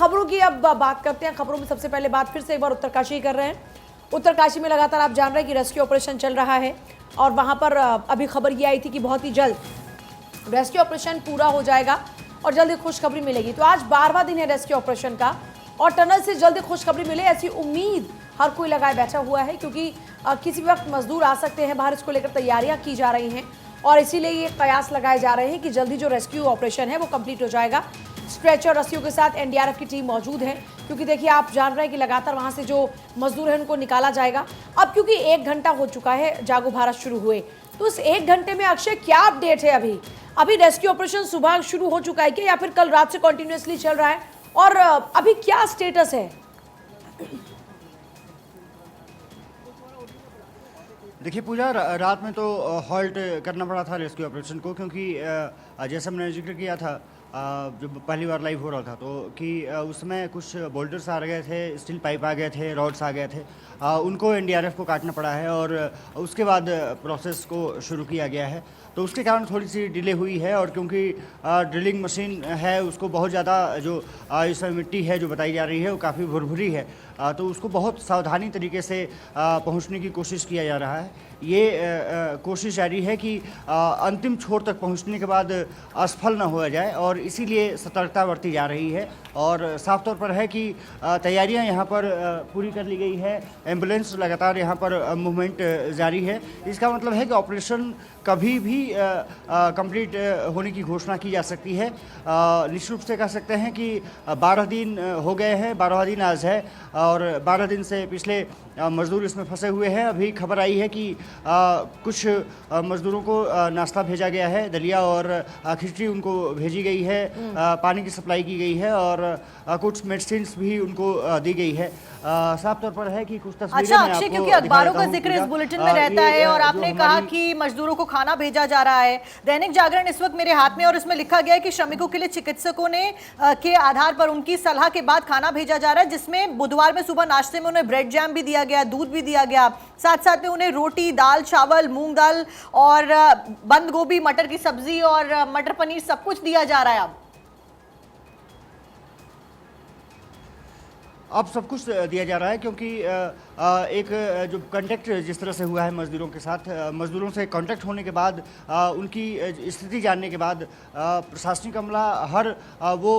खबरों की अब बात करते हैं। खबरों में सबसे पहले बात फिर से एक बार उत्तरकाशी कर रहे हैं। उत्तरकाशी में लगातार आप जान रहे हैं कि रेस्क्यू ऑपरेशन चल रहा है और वहां पर अभी खबर ये आई थी कि बहुत ही जल्द रेस्क्यू ऑपरेशन पूरा हो जाएगा और जल्द ही खुशखबरी मिलेगी। तो आज 12वां दिन है रेस्क्यू ऑपरेशन का और टनल से जल्द खुशखबरी मिले ऐसी उम्मीद हर कोई लगाए बैठा हुआ है, क्योंकि किसी भी वक्त मजदूर आ सकते हैं बाहर। इसको लेकर तैयारियां की जा रही हैं और इसीलिए ये कयास लगाए जा रहे हैं कि जल्दी जो रेस्क्यू ऑपरेशन है वो कंप्लीट हो जाएगा। स्ट्रेचर रस्सियों के साथ एनडीआरएफ की टीम मौजूद है, क्योंकि देखिए आप जान रहे हैं कि लगातार वहां से जो मजदूर हैं उनको निकाला जाएगा। अब क्योंकि 1 घंटा हो चुका है जागो भारत शुरू हुए, तो उस 1 घंटे में अक्षय क्या अपडेट है? अभी रेस्क्यू ऑपरेशन सुबह शुरू हो चुका है क्या, या फिर कल रात से कंटिन्यूअसली चल रहा है, और अभी क्या स्टेटस है? देखिए पूजा, रात में तो हॉल्ट करना पड़ा था रेस्क्यू ऑपरेशन को, क्योंकि जैसा हमने जिक्र किया था जब पहली बार लाइव हो रहा था तो कि उसमें कुछ बोल्डर्स आ गए थे, स्टील पाइप आ गए थे, रॉड्स आ गए थे, उनको एनडीआरएफ को काटना पड़ा है और उसके बाद प्रोसेस को शुरू किया गया है। तो उसके कारण थोड़ी सी डिले हुई है और क्योंकि ड्रिलिंग मशीन है उसको बहुत ज़्यादा जो इसमें मिट्टी है जो बताई जा रही है वो काफ़ी भुरभुरी है, तो उसको बहुत सावधानी तरीके से पहुंचने की कोशिश किया जा रहा है। ये कोशिश जारी है कि अंतिम छोर तक पहुंचने के बाद असफल न हो जाए और इसीलिए सतर्कता बरती जा रही है। और साफ तौर पर है कि तैयारियां यहां पर पूरी कर ली गई है। एम्बुलेंस लगातार यहां पर मूवमेंट जारी है। इसका मतलब है कि ऑपरेशन कभी भी कंप्लीट होने की घोषणा की जा सकती है। निश्चित रूप से कह सकते हैं कि 12 दिन हो गए हैं, 12वां दिन आज है और 12 दिन से पिछले मजदूर इसमें फंसे हुए हैं। अभी खबर आई है कि कुछ मजदूरों को नाश्ता भेजा गया है, दलिया और खिचड़ी उनको भेजी गई है, पानी की सप्लाई की गई है और कुछ मेडिसिन भी उनको दी गई है। साफ तौर पर है कि कुछ तस्वीरें अच्छा अक्षय, क्योंकि अखबारों का जिक्र इस बुलेटिन में रहता है और आपने कहा कि मजदूरों को खाना भेजा जा रहा है। दैनिक जागरण इस वक्त मेरे हाथ में और इसमें लिखा गया है कि श्रमिकों के लिए चिकित्सकों ने के आधार पर उनकी सलाह के बाद खाना भेजा जा रहा है, जिसमें बुधवार में सुबह नाश्ते में उन्हें ब्रेड जैम भी दिया गया, दूध भी दिया गया, साथ साथ में उन्हें रोटी, दाल, चावल, मूंग दाल और बंद गोभी, मटर की सब्जी और मटर पनीर सब कुछ दिया जा रहा है। अब सब कुछ दिया जा रहा है क्योंकि एक जो कांटेक्ट जिस तरह से हुआ है मज़दूरों के साथ, मज़दूरों से कांटेक्ट होने के बाद उनकी स्थिति जानने के बाद प्रशासनिक अमला हर वो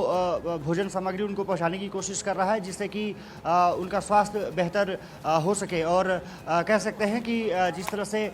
भोजन सामग्री उनको पहुंचाने की कोशिश कर रहा है जिससे कि उनका स्वास्थ्य बेहतर हो सके। और कह सकते हैं कि जिस तरह से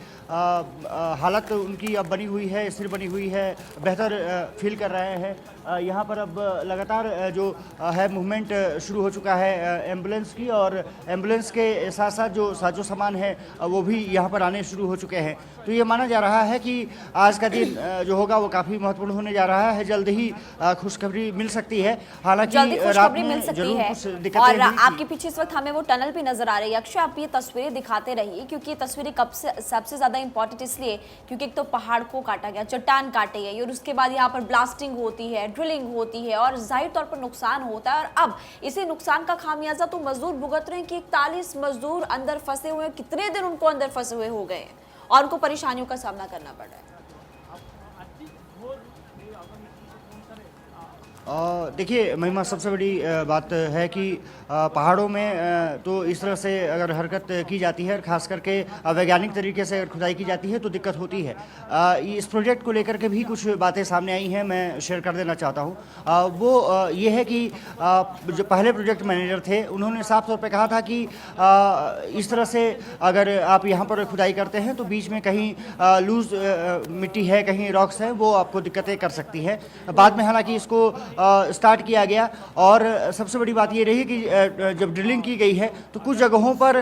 हालत उनकी अब बनी हुई है, स्थिर बनी हुई है, बेहतर फील कर रहे हैं। यहाँ पर अब लगातार जो है मूवमेंट शुरू हो चुका है एम्बुलेंस की, और एम्बुलेंस के साथ साथ जो साजो सामान है वो भी यहाँ पर आने शुरू हो चुके हैं। तो ये माना जा रहा है कि आज का दिन जो होगा वो काफ़ी महत्वपूर्ण होने जा रहा है। जल्द ही खुशखबरी मिल सकती है। हालांकि रात में जरूर कुछ दिक्कतें और आपके पीछे इस वक्त हमें वो टनल भी नजर आ रही है। अक्षय, आप ये तस्वीरें दिखाते रहिए, क्योंकि ये तस्वीरें कब से सबसे ज्यादा इंपॉर्टेंट इसलिए क्योंकि एक तो पहाड़ को काटा गया, चट्टान काटे गई और उसके बाद यहाँ पर ब्लास्टिंग होती है, ड्रिलिंग होती है और जाहिर तौर पर नुकसान होता है। और अब इसी नुकसान का खामियाजा तो मजदूर भुगत रहे हैं कि 41 मजदूर अंदर फंसे हुए हैं। कितने दिन उनको अंदर फंसे हुए हो गए और उनको परेशानियों का सामना करना पड़ रहा है। देखिए महिमा, सबसे बड़ी बात है कि पहाड़ों में तो इस तरह से अगर हरकत की जाती है, खास करके वैज्ञानिक तरीके से अगर खुदाई की जाती है तो दिक्कत होती है। इस प्रोजेक्ट को लेकर के भी कुछ बातें सामने आई हैं, मैं शेयर कर देना चाहता हूँ। वो ये है कि जो पहले प्रोजेक्ट मैनेजर थे उन्होंने साफ तौर पे कहा था कि इस तरह से अगर आप यहाँ पर खुदाई करते हैं तो बीच में कहीं लूज मिट्टी है, कहीं रॉक्स है, वो आपको दिक्कतें कर सकती है। बाद में हालांकि इसको स्टार्ट किया गया और सबसे बड़ी बात ये रही कि जब ड्रिलिंग की गई है तो कुछ जगहों पर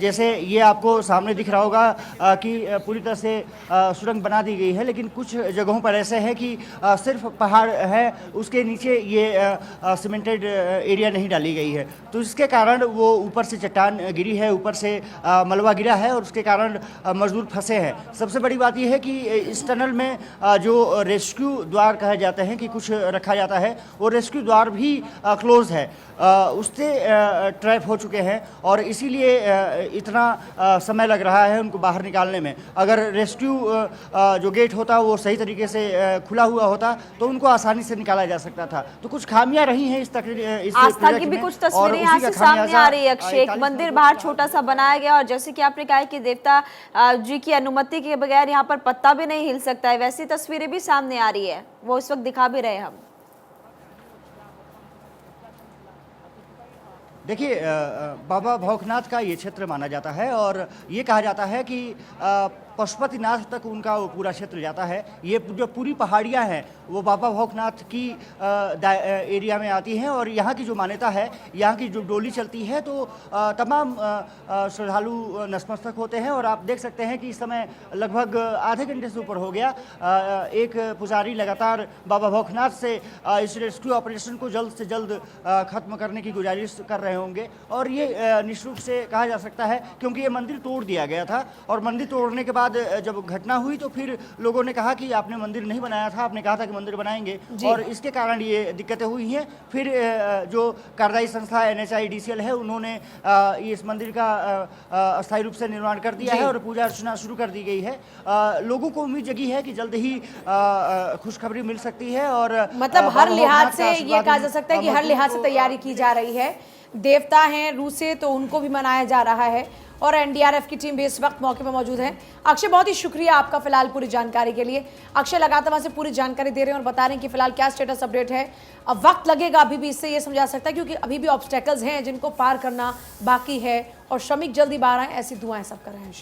जैसे ये आपको सामने दिख रहा होगा कि पूरी तरह से सुरंग बना दी गई है, लेकिन कुछ जगहों पर ऐसे है कि सिर्फ पहाड़ है, उसके नीचे ये सीमेंटेड एरिया नहीं डाली गई है। तो इसके कारण वो ऊपर से चट्टान गिरी है, ऊपर से मलबा गिरा है और उसके कारण मजदूर फंसे हैं। सबसे बड़ी बात यह है कि इस टनल में जो रेस्क्यू द्वार कहे जाते हैं कि कुछ रखा जाता है वो रेस्क्यू द्वार भी क्लोज है, उससे ट्रैप हो चुके हैं और इसीलिए इतना समय लग रहा है उनको बाहर निकालने में। अगर रेस्क्यू जो गेट होता वो सही तरीके से खुला हुआ होता तो उनको आसानी से निकाला जा सकता था। तो कुछ खामियां रही हैं इस आस्था की भी कुछ तस्वीरें यहाँ से सामने आ रही है। अक्षय, एक मंदिर बाहर छोटा सा बनाया गया और जैसे कि आपने कहा कि देवता जी की अनुमति के बगैर यहाँ पर पत्ता भी नहीं हिल सकता है, वैसी तस्वीरें भी सामने आ रही है, वो इस वक्त दिखा भी रहे हैं हम। देखिए, बाबा भौकनाथ का ये क्षेत्र माना जाता है और ये कहा जाता है कि पशुपतिनाथ तक उनका वो पूरा क्षेत्र जाता है। ये जो पूरी पहाड़ियाँ हैं वो बाबा भौकनाथ की एरिया में आती हैं और यहाँ की जो मान्यता है, यहाँ की जो डोली चलती है तो तमाम श्रद्धालु नतमस्तक होते हैं। और आप देख सकते हैं कि इस समय लगभग आधे घंटे से ऊपर हो गया, एक पुजारी लगातार बाबा भौकनाथ से इस रेस्क्यू ऑपरेशन को जल्द से जल्द ख़त्म करने की गुजारिश कर रहे होंगे। और ये निश्चित रूप से कहा जा सकता है क्योंकि ये मंदिर तोड़ दिया गया था और मंदिर तोड़ने के बाद जब घटना हुई तो फिर लोगों ने कहा कि आपने मंदिर नहीं बनाया था, आपने कहा था कि मंदिर बनाएंगे और इसके कारण ये दिक्कतें हुई हैं। फिर जो कार्यदायी संस्था NHIDCL है उन्होंने इस मंदिर का अस्थायी रूप से निर्माण कर दिया है और पूजा अर्चना शुरू कर दी गई है। लोगों को उम्मीद जगी है कि जल्द ही खुशखबरी मिल सकती है और मतलब हर लिहाज से ये कहा जा सकता है कि हर लिहाज से तैयारी की जा रही है। देवता हैं रूसे तो उनको भी मनाया जा रहा है और NDRF की टीम भी इस वक्त मौके पर मौजूद है। अक्षय, बहुत ही शुक्रिया आपका फिलहाल पूरी जानकारी के लिए। अक्षय लगातार वहां से पूरी जानकारी दे रहे हैं और बता रहे हैं कि फिलहाल क्या स्टेटस अपडेट है। अब वक्त लगेगा अभी भी, इससे ये समझा सकता है क्योंकि अभी भी ऑब्स्टेकल्स हैं जिनको पार करना बाकी है और श्रमिक जल्दी बाहर आए, ऐसी दुआएं सब कर रहे हैं।